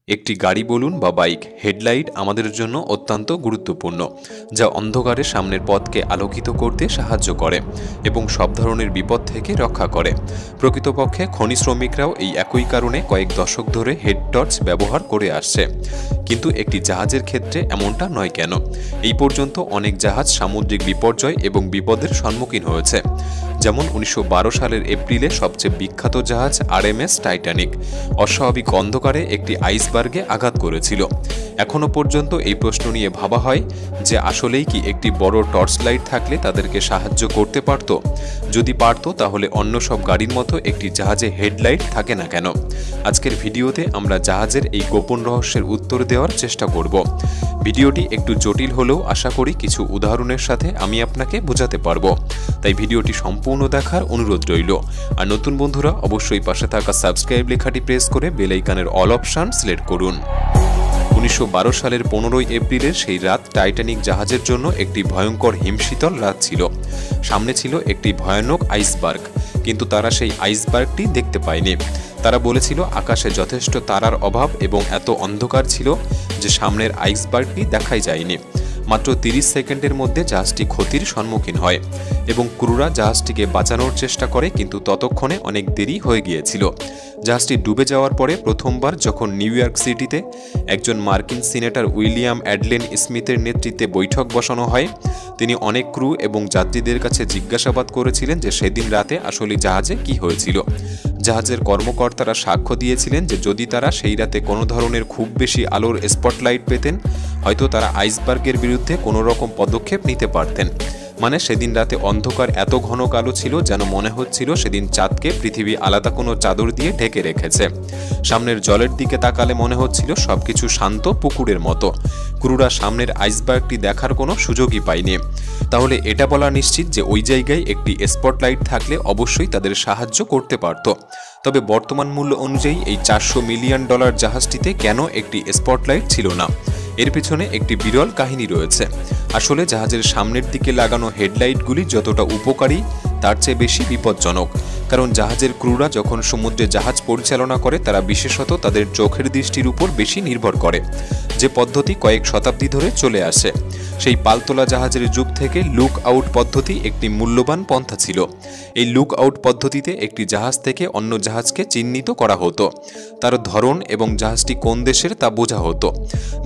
একটি গাড়ি বলুন বা বাইক, হেডলাইট আমাদের জন্য অত্যন্ত গুরুত্বপূর্ণ, যা অন্ধকারে সামনের পথকে আলোকিত করতে সাহায্য করে এবং সব ধরনের বিপদ থেকে রক্ষা করে। প্রকৃতপক্ষে খনি শ্রমিকরাও এই একই কারণে কয়েক দশক ধরে হেড টর্চ ব্যবহার করে আসছে। কিন্তু একটি জাহাজের ক্ষেত্রে এমনটা নয় কেন? এই পর্যন্ত অনেক জাহাজ সামুদ্রিক বিপর্যয় এবং বিপদের সম্মুখীন হয়েছে। যেমন 1912 সালের এপ্রিলে সবচেয়ে বিখ্যাত জাহাজ আরএমএস টাইটানিক অস্বাভাবিক অন্ধকারে একটি আইসবার্গে আঘাত করেছিল। এখনও পর্যন্ত এই প্রশ্ন নিয়ে ভাবা হয় যে আসলেই কি একটি বড় টর্চ লাইট থাকলে তাদেরকে সাহায্য করতে পারত। যদি পারত, তাহলে অন্য সব গাড়ির মতো একটি জাহাজে হেডলাইট থাকে না কেন? আজকের ভিডিওতে আমরা জাহাজের এই গোপন রহস্যের উত্তর দেওয়ার চেষ্টা করব। ভিডিওটি একটু জটিল হলেও আশা করি কিছু উদাহরণের সাথে আমি আপনাকে বোঝাতে পারবো। তাই ভিডিওটি সম্পূর্ণ দেখার অনুরোধ রইল। আর নতুন বন্ধুরা অবশ্যই পাশে থাকা সাবস্ক্রাইব লেখাটি প্রেস করে বেল আইকনের অল অপশন সিলেক্ট করুন। 1912 সালের 15 এপ্রিলের সেই রাত টাইটানিক জাহাজের জন্য একটি ভয়ঙ্কর হিমশীতল রাত ছিল। সামনে ছিল একটি ভয়ানক আইসবার্গ, কিন্তু তারা সেই আইসবার্গটি দেখতে পায়নি। তারা বলেছিল আকাশে যথেষ্ট তারার অভাব এবং এত অন্ধকার ছিল যে সামনের আইসবার্গটি দেখাই যায়নি। মাত্র 30 সেকেন্ডের মধ্যে জাহাজটি ক্ষতির সম্মুখীন হয় এবং ক্রুরা জাহাজটিকে বাঁচানোর চেষ্টা করে, কিন্তু ততক্ষণে অনেক দেরি হয়ে গিয়েছিল। জাহাজটি ডুবে যাওয়ার পরে প্রথমবার যখন নিউ ইয়র্ক সিটিতে একজন মার্কিন সিনেটর উইলিয়াম অ্যাডলেন স্মিথের নেতৃত্বে বৈঠক বসানো হয়, তিনি অনেক ক্রু এবং যাত্রীদের কাছে জিজ্ঞাসাবাদ করেছিলেন যে সেদিন রাতে আসলে জাহাজে কি হয়েছিল। জাহাজের কর্মকর্তারা সাক্ষ্য দিয়েছিলেন যে যদি তারা সেই রাতে কোনো ধরনের খুব বেশি আলোর স্পটলাইট পেতেন, হয়তো তারা আইসবার্গের বিরুদ্ধে কোনো রকম পদক্ষেপ নিতে পারতেন। মানে সেদিন রাতে অন্ধকার এত ঘন কালো ছিল যেন মনে হচ্ছিল সেদিন চাঁদকে পৃথিবী আলাদা কোনো চাদর দিয়ে ঢেকে রেখেছে। সামনের জলের দিকে তাকালে মনে হচ্ছিল সবকিছু শান্ত পুকুরের মতো। ক্রুরা সামনের আইসবার্গটি দেখার কোনো সুযোগই পায়নি। তাহলে এটা বলা নিশ্চিত যে ওই জায়গায় একটি স্পটলাইট থাকলে অবশ্যই তাদের সাহায্য করতে পারত। তবে বর্তমান মূল্য অনুযায়ী এই $400 মিলিয়ন জাহাজটিতে কেন একটি স্পটলাইট ছিল না? এর পেছনে একটি বিরল কাহিনী রয়েছে। আসলে জাহাজের সামনের দিকে লাগানো হেডলাইটগুলি যতটা উপকারী তার চেয়ে বেশি বিপজ্জনক। কারণ জাহাজের ক্রুরা যখন সমুদ্রে জাহাজ পরিচালনা করে, তারা বিশেষত তাদের চোখের দৃষ্টির উপর বেশি নির্ভর করে, যে পদ্ধতি কয়েক শতাব্দী ধরে চলে আসে। সেই পালতোলা জাহাজের যুগ থেকে লুক আউট পদ্ধতি একটি মূল্যবান পন্থা ছিল। এই লুক আউট পদ্ধতিতে একটি জাহাজ থেকে অন্য জাহাজকে চিহ্নিত করা হতো, তার ধরন এবং জাহাজটি কোন দেশের তা বোঝা হতো।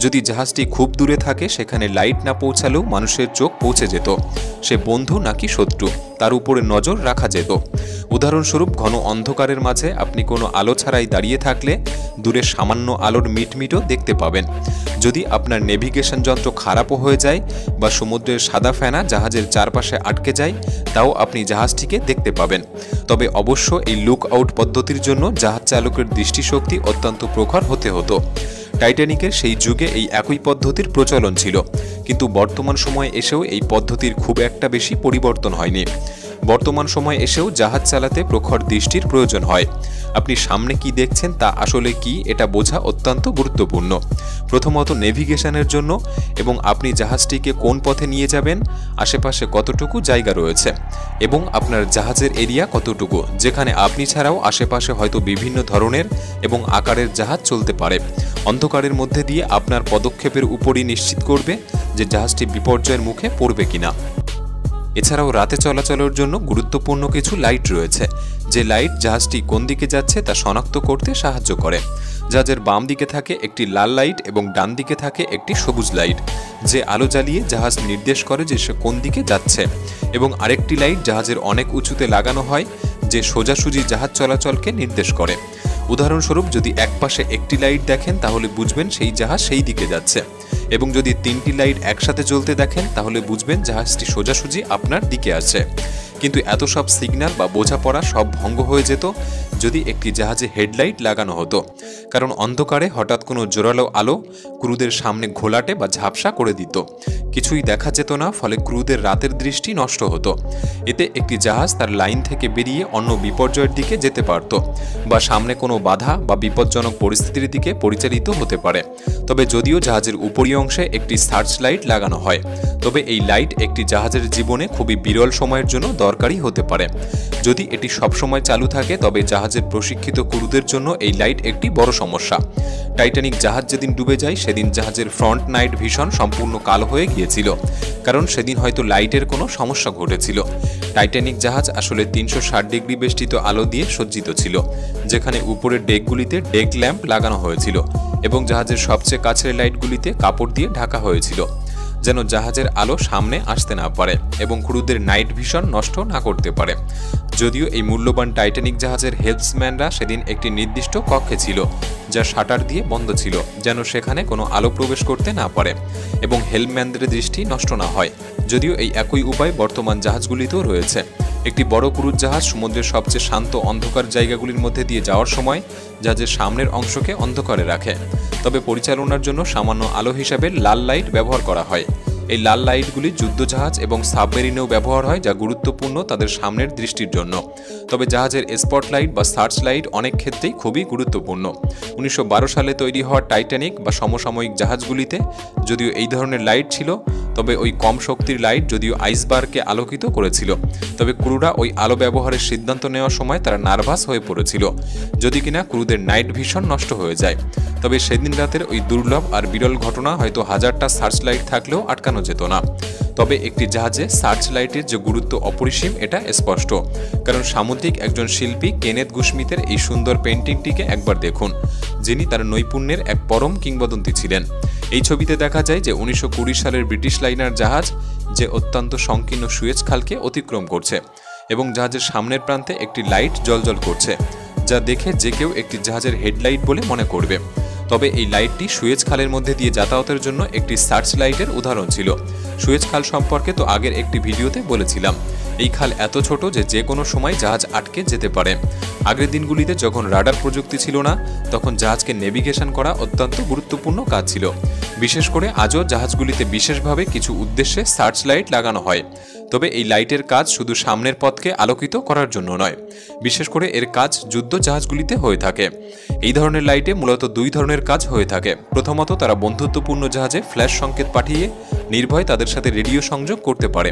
যদি জাহাজটি খুব দূরে থাকে, সেখানে লাইট না পৌঁছালেও মানুষের চোখ পৌঁছে যেত সে বন্ধু নাকি শত্রু, তার উপরে নজর রাখা যেত। উদাহরণস্বরূপ, ঘন অন্ধকারের মাঝে আপনি কোনো আলো ছাড়াই দাঁড়িয়ে থাকলে দূরে সামান্য আলোর মিটমিটও দেখতে পাবেন। যদি আপনার নেভিগেশন যন্ত্র খারাপও হয়ে যায় বা সমুদ্রের সাদা ফেনা জাহাজের চারপাশে আটকে যায়, তাও আপনি জাহাজটিকে দেখতে পাবেন। তবে অবশ্য এই লুক আউট পদ্ধতির জন্য জাহাজ চালকের দৃষ্টিশক্তি অত্যন্ত প্রখর হতে হতো। টাইটানিকের সেই যুগে এই একই পদ্ধতির প্রচলন ছিল, কিন্তু বর্তমান সময়ে এসেও এই পদ্ধতির খুব একটা বেশি পরিবর্তন হয়নি। বর্তমান সময়ে এসেও জাহাজ চালাতে প্রখর দৃষ্টির প্রয়োজন হয়। আপনি সামনে কি দেখছেন তা আসলে কি, এটা বোঝা অত্যন্ত গুরুত্বপূর্ণ। প্রথমত নেভিগেশনের জন্য, এবং আপনি জাহাজটিকে কোন পথে নিয়ে যাবেন, আশেপাশে কতটুকু জায়গা রয়েছে এবং আপনার জাহাজের এরিয়া কতটুকু, যেখানে আপনি ছাড়াও আশেপাশে হয়তো বিভিন্ন ধরনের এবং আকারের জাহাজ চলতে পারে। অন্ধকারের মধ্যে দিয়ে আপনার পদক্ষেপের উপরই নিশ্চিত করবে যে জাহাজটি বিপর্যয়ের মুখে পড়বে কিনা। এছাড়াও রাতে চলাচলের জন্য গুরুত্বপূর্ণ কিছু লাইট রয়েছে, যে লাইট জাহাজটি কোন দিকে যাচ্ছে তা শনাক্ত করতে সাহায্য করে। জাহাজের বাম দিকে থাকে একটি লাল লাইট এবং ডান দিকে থাকে একটি সবুজ লাইট, যে আলো জ্বালিয়ে জাহাজ নির্দেশ করে যে সে কোন দিকে যাচ্ছে। এবং আরেকটি লাইট জাহাজের অনেক উঁচুতে লাগানো হয়, যে সোজাসুজি জাহাজ চলাচলকে নির্দেশ করে। উদাহরণস্বরূপ, যদি একপাশে একটি লাইট দেখেন তাহলে বুঝবেন সেই জাহাজ সেই দিকে যাচ্ছে, এবং যদি 3টি লাইট একসাথে জ্বলতে দেখেন তাহলে বুঝবেন জাহাজটি সোজাসুজি আপনার দিকে আছে। কিন্তু এত সব সিগন্যাল বা বোঝাপড়া সব ভঙ্গ হয়ে যেত যদি একটি জাহাজে হেডলাইট লাগানো হতো। কারণ অন্ধকারে হঠাৎ কোনো জোরালো আলো ক্রুদের সামনে ঘোলাটে বা ঝাপসা করে দিত। কিছুই দেখা যেত না, ফলে ক্রুদের রাতের দৃষ্টি নষ্ট হতো। এতে একটি জাহাজ তার লাইন থেকে বেরিয়ে অন্য বিপর্যয়ের দিকে যেতে পারত বা সামনে কোনো বাধা বা বিপজ্জনক পরিস্থিতির দিকে পরিচালিত হতে পারে। তবে যদিও জাহাজের উপরি অংশে একটি সার্চ লাইট লাগানো হয়, তবে এই লাইট একটি জাহাজের জীবনে খুবই বিরল সময়ের জন্য দরকারি হতে পারে। যদি এটি সবসময় চালু থাকে তবে জাহাজের প্রশিক্ষিত ক্রুদের জন্য এই লাইট একটি বড় সমস্যা। টাইটানিক জাহাজ যেদিন ডুবে যায় সেদিন জাহাজের ফ্রন্ট নাইট ভিশন সম্পূর্ণ কালো হয়ে গিয়েছিল, কারণ সেদিন হয়তো লাইটের কোনো সমস্যা ঘটেছিল। টাইটানিক জাহাজ আসলে 360 ডিগ্রি বেষ্টিত আলো দিয়ে সজ্জিত ছিল, যেখানে উপরের ডেকগুলিতে ডেক ল্যাম্প লাগানো হয়েছিল এবং জাহাজের সবচেয়ে কাছের লাইটগুলিতে কাপড় দিয়ে ঢাকা হয়েছিল, যেন জাহাজের আলো সামনে আসতে না পারে এবং ক্রুদের নাইট ভিশন নষ্ট না করতে পারে। যদিও এই মূল্যবান টাইটানিক জাহাজের হেল্পসম্যানরা সেদিন একটি নির্দিষ্ট কক্ষে ছিল, যা শাটার দিয়ে বন্ধ ছিল, যেন সেখানে কোনো আলো প্রবেশ করতে না পারে এবং হেল্পম্যানদের দৃষ্টি নষ্ট না হয়। যদিও এই একই উপায় বর্তমান জাহাজগুলিতেও রয়েছে। একটি বড় ক্রুজ জাহাজ সমুদ্রের সবচেয়ে শান্ত অন্ধকার জায়গাগুলির মধ্যে দিয়ে যাওয়ার সময় জাহাজের সামনের অংশকে অন্ধকারে রাখে, তবে পরিচালনার জন্য সামান্য আলো হিসাবে লাল লাইট ব্যবহার করা হয়। এই লাল লাইটগুলি যুদ্ধজাহাজ এবং সাবমেরিনেও ব্যবহার হয়, যা গুরুত্বপূর্ণ তাদের সামনের দৃষ্টির জন্য। তবে জাহাজের স্পটলাইট বা সার্চ লাইট অনেক ক্ষেত্রেই খুবই গুরুত্বপূর্ণ। 1912 সালে তৈরি হওয়া টাইটানিক বা সমসাময়িক জাহাজগুলিতে যদিও এই ধরনের লাইট ছিল, তবে ওই কম শক্তির লাইট যদিও আইসবার্গকে আলোকিত করেছিল, তবে ক্রুরা ওই আলো ব্যবহারের সিদ্ধান্ত নেওয়ার সময় তারা নার্ভাস হয়ে পড়েছিল, যদি কিনা ক্রুদের নাইট ভিশন নষ্ট হয়ে যায়। তবে সেদিন রাতের ওই দুর্লভ আর বিরল ঘটনা হয়তো হাজারটা সার্চ লাইট থাকলেও আটকানো যেত না। তবে একটি জাহাজে সার্চ লাইটের যে গুরুত্ব অপরিসীম এটা স্পষ্ট, কারণ সামুদ্রিক একজন শিল্পী কেনেথ গুসমিথের এই সুন্দর পেন্টিংটিকে একবার দেখুন, যিনি তার নৈপুণ্যের এক পরম কিংবদন্তি ছিলেন। এই ছবিতে দেখা যায় যে 1920 সালের ব্রিটিশ লাইনার জাহাজ যে অত্যন্ত সংকীর্ণ সুয়েজ খালকে অতিক্রম করছে এবং জাহাজের সামনের প্রান্তে একটি লাইট জ্বলজ্বল করছে, যা দেখে যে কেউ একটি জাহাজের হেডলাইট বলে মনে করবে। তবে এই লাইটটি সুয়েজ খালের মধ্যে দিয়ে যাতায়াতের জন্য একটি সার্চ লাইটের উদাহরণ ছিল। সুয়েজ খাল সম্পর্কে তো আগের একটি ভিডিওতে বলেছিলাম। এই খাল এত ছোট যে কোনো সময় জাহাজ আটকে যেতে পারে। আগের দিনগুলিতে যখন রাডার প্রযুক্তি ছিল না, তখন জাহাজকে নেভিগেশন করা অত্যন্ত গুরুত্বপূর্ণ কাজ ছিল। বিশেষ করে আজও জাহাজগুলিতে বিশেষভাবে কিছু উদ্দেশ্যে সার্চ লাইট লাগানো হয়। তবে এই লাইটের কাজ শুধু সামনের পথকে আলোকিত করার জন্য নয়, বিশেষ করে এর কাজ যুদ্ধ জাহাজগুলিতে হয়ে থাকে। এই ধরনের লাইটে মূলত দুই ধরনের কাজ হয়ে থাকে। প্রথমত, তারা বন্ধুত্বপূর্ণ জাহাজে ফ্ল্যাশ সংকেত পাঠিয়ে নির্ভয়ে তাদের সাথে রেডিও সংযোগ করতে পারে।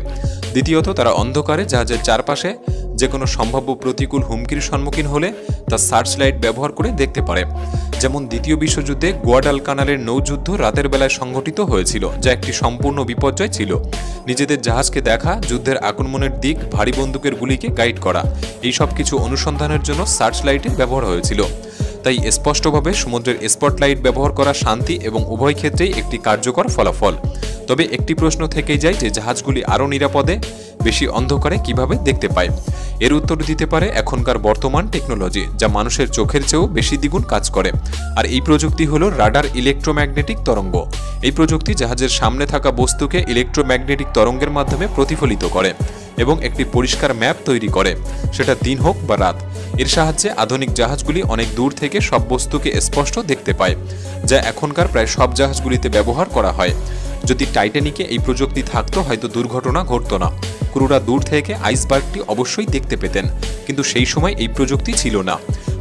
দ্বিতীয়ত, তারা অন্ধকারে জাহাজের চারপাশে যে কোনো সম্ভাব্য প্রতিকূল হুমকির সম্মুখীন হলে তা সার্চ লাইট ব্যবহার করে দেখতে পারে। যেমন দ্বিতীয় বিশ্বযুদ্ধে গুয়াডালকানালের নৌযুদ্ধ রাতের বেলায় সংঘটিত হয়েছিল, যা একটি সম্পূর্ণ বিপর্যয় ছিল। নিজেদের জাহাজকে দেখা, যুদ্ধের আক্রমণের দিক, ভারী বন্দুকের গুলিকে গাইড করা, এই সব কিছু অনুসন্ধানের জন্য সার্চ লাইটের ব্যবহার হয়েছিল। তাই স্পষ্টভাবে সমুদ্রের স্পটলাইট ব্যবহার করা শান্তি এবং উভয় ক্ষেত্রেই একটি কার্যকর ফলাফল। তবে একটি প্রশ্ন থেকেই যায় যে জাহাজগুলি আরও নিরাপদে বেশি অন্ধকারে কিভাবে দেখতে পায়। এর উত্তর দিতে পারে এখনকার বর্তমান টেকনোলজি, যা মানুষের চোখের চেয়েও বেশি দ্বিগুণ কাজ করে। আর এই প্রযুক্তি হলো রাডার ইলেকট্রোম্যাগনেটিক তরঙ্গ। এই প্রযুক্তি জাহাজের সামনে থাকা বস্তুকে ইলেকট্রোম্যাগনেটিক তরঙ্গের মাধ্যমে প্রতিফলিত করে এবং একটি পরিষ্কার ম্যাপ তৈরি করে, সেটা দিন হোক বা রাত। এর সাহায্যে আধুনিক জাহাজগুলি অনেক দূর থেকে সব বস্তুকে স্পষ্ট দেখতে পায়, যা এখনকার প্রায় সব জাহাজগুলিতে ব্যবহার করা হয়। যদি টাইটানিকে এই প্রযুক্তি থাকতো হয়তো দুর্ঘটনা ঘটতো না। ক্রুরা দূর থেকে আইসবার্গটি অবশ্যই দেখতে পেতেন, কিন্তু সেই সময় এই প্রযুক্তি ছিল না।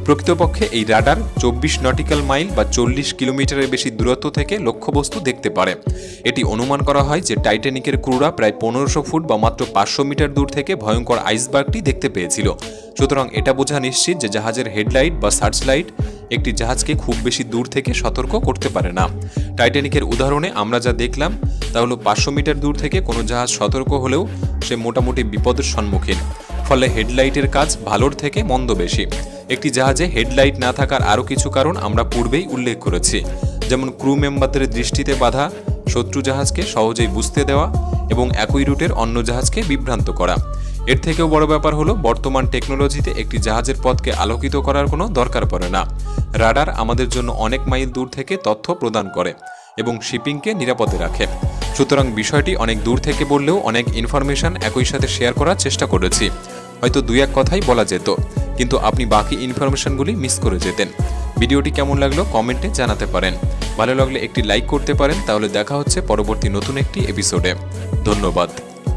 প্রকৃতপক্ষে এই রাডার 24 নটিক্যাল মাইল বা 40 কিলোমিটারের বেশি দূরত্ব থেকে লক্ষ্যবস্তু দেখতে পারে। এটি অনুমান করা হয় যে টাইটানিকের ক্রুরা প্রায় 1500 ফুট বা মাত্র 500 মিটার দূর থেকে ভয়ঙ্কর আইসবার্গটি দেখতে পেয়েছিল। সুতরাং এটা বোঝা নিশ্চিত যে জাহাজের হেডলাইট বা সার্চ লাইট একটি জাহাজকে খুব বেশি দূর থেকে সতর্ক করতে পারে না। টাইটানিকের উদাহরণে আমরা যা দেখলাম তা হলো 500 মিটার দূর থেকে কোনো জাহাজ সতর্ক হলেও সে মোটামুটি বিপদের সম্মুখীন। ফলে হেডলাইটের কাজ ভালোর থেকে মন্দ বেশি। একটি জাহাজে হেডলাইট না থাকার আরও কিছু কারণ আমরা পূর্বেই উল্লেখ করেছি, যেমন ক্রু মেম্বারদের দৃষ্টিতে বাধা, শত্রু জাহাজকে সহজেই বুঝতে দেওয়া এবং একই রুটের অন্য জাহাজকে বিভ্রান্ত করা। এর থেকেও বড় ব্যাপার হলো বর্তমান টেকনোলজিতে একটি জাহাজের পথকে আলোকিত করার কোনো দরকার পড়ে না। রাডার আমাদের জন্য অনেক মাইল দূর থেকে তথ্য প্রদান করে এবং শিপিংকে নিরাপদে রাখে। সুতরাং বিষয়টি অনেক দূর থেকে বললেও অনেক ইনফরমেশন একই সাথে শেয়ার করার চেষ্টা করেছি। হয়তো দুই এক কথাই বলা যেত, কিন্তু আপনি বাকি ইনফরমেশনগুলি মিস করে যেতেন। ভিডিওটি কেমন লাগলো কমেন্টে জানাতে পারেন। ভালো লাগলে একটি লাইক করতে পারেন। তাহলে দেখা হচ্ছে পরবর্তী নতুন একটি এপিসোডে। ধন্যবাদ।